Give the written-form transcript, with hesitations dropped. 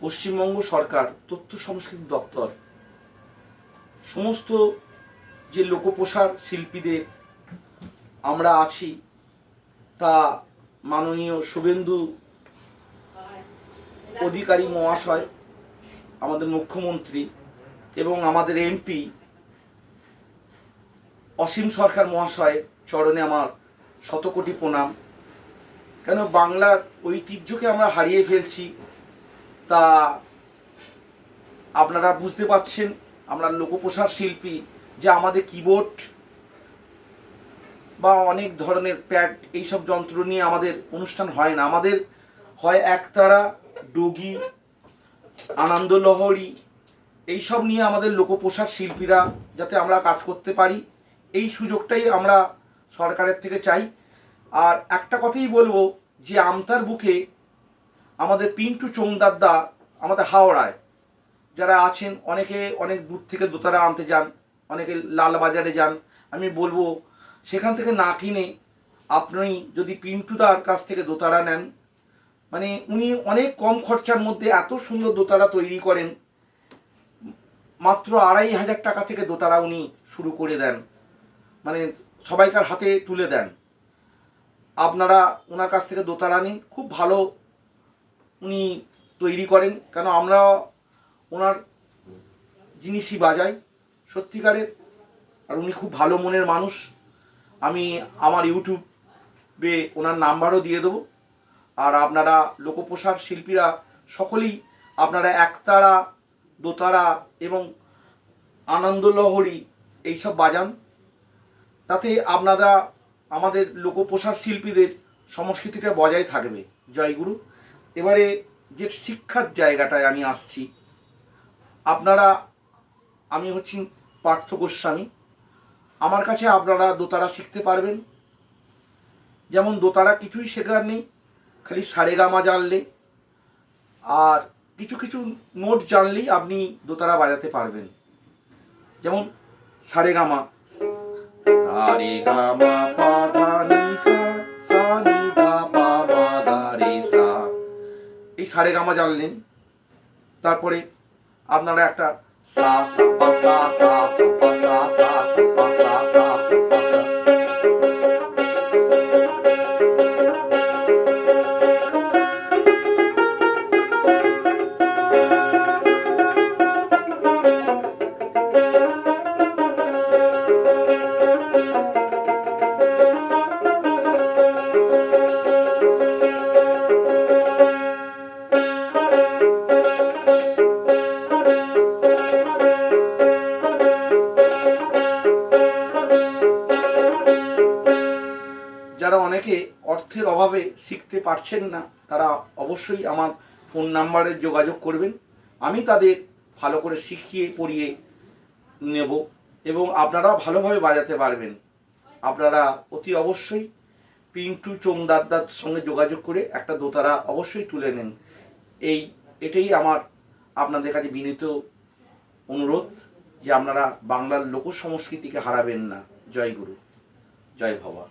পশ্চিমবঙ্গ সরকার তথ্য সংস্কৃতি দপ্তর সমস্ত যে লোকপ্রসার শিল্পীদের আমরা আছি তা মাননীয় শুভেন্দু অধিকারী মহাশয়, আমাদের মুখ্যমন্ত্রী এবং আমাদের এমপি অসীম সরকার মহাশয়ের চরণে আমার শতকোটি প্রণাম। কেন বাংলার ঐতিহ্যকে আমরা হারিয়ে ফেলছি তা আপনারা বুঝতে পারছেন। আমরা লোকপ্রসার শিল্পী, যে আমাদের কিবোর্ড বা অনেক ধরনের প্যাড এইসব যন্ত্র নিয়ে আমাদের অনুষ্ঠান হয় না। আমাদের হয় একতারা, ডুগি, আনন্দলহরী এইসব নিয়ে আমাদের লোকপ্রসার শিল্পীরা যাতে আমরা কাজ করতে পারি, এই সুযোগটাই আমরা সরকারের থেকে চাই। আর একটা কথাই বলবো যে আমতার বুকে আমাদের পিন্টু চোংদারদা আমাদের হাওড়ায় যারা আছেন, অনেকে অনেক দূর থেকে দোতারা আনতে যান, অনেকে লালবাজারে যান। আমি বলবো সেখান থেকে না কিনে আপনি যদি পিন্টুদার কাছ থেকে দোতারা নেন, মানে উনি অনেক কম খরচার মধ্যে এত সুন্দর দোতারা তৈরি করেন। মাত্র 2,500 টাকা থেকে দোতারা উনি শুরু করে দেন, মানে সবাইকার হাতে তুলে দেন। আপনারা ওনার কাছ থেকে দোতারা নিন, খুব ভালো উনি তৈরি করেন। কেন আমরা ওনার জিনিসই বাজাই সত্যিকারের, আর উনি খুব ভালো মনের মানুষ। আমি আমার ইউটিউবে ওনার নাম্বারও দিয়ে দেবো। আর আপনারা লোকপ্রসার শিল্পীরা সকলেই আপনারা একতারা, দোতারা এবং আনন্দলহরী এইসব বাজান, তাতে আপনারা আমাদের লোকপ্রসার শিল্পীদের সংস্কৃতিটা বজায় থাকবে। জয়গুরু। এবারে যে শিক্ষার জায়গাটায় আমি আসছি, আপনারা, আমি হচ্ছি পার্থ গোস্বামী, আমার কাছে আপনারা দোতারা শিখতে পারবেন। যেমন দোতারা কিছুই শেখার নেই, খালি সারেগামা জানলে আর কিছু কিছু নোট জানলেই আপনি দোতারা বাজাতে পারবেন। যেমন সারেগামা, সারেগামা পা ধা নি সা, সা নি ধা পা মা ধা রে সা, এই সারেগামা জানলেন। তারপরে আপনারা একটা সা সা পা সা সা সা পা সা সা সা পা সা সা সা পা সা। যারা অনেকে অর্থের অভাবে শিখতে পারছেন না, তারা অবশ্যই আমার ফোন নাম্বারে যোগাযোগ করবেন। আমি তাদের ভালো করে শিখিয়ে পড়িয়ে নেব এবং আপনারা ভালোভাবে বাজাতে পারবেন। আপনারা অতি অবশ্যই পিন্টু চোংদারদার সঙ্গে যোগাযোগ করে একটা দোতারা অবশ্যই তুলে নেন। এটাই আমার আপনাদের কাছে বিনীত অনুরোধ যে আপনারা বাংলার লোক সংস্কৃতিকে হারাবেন না। জয় গুরু, জয় ভবা।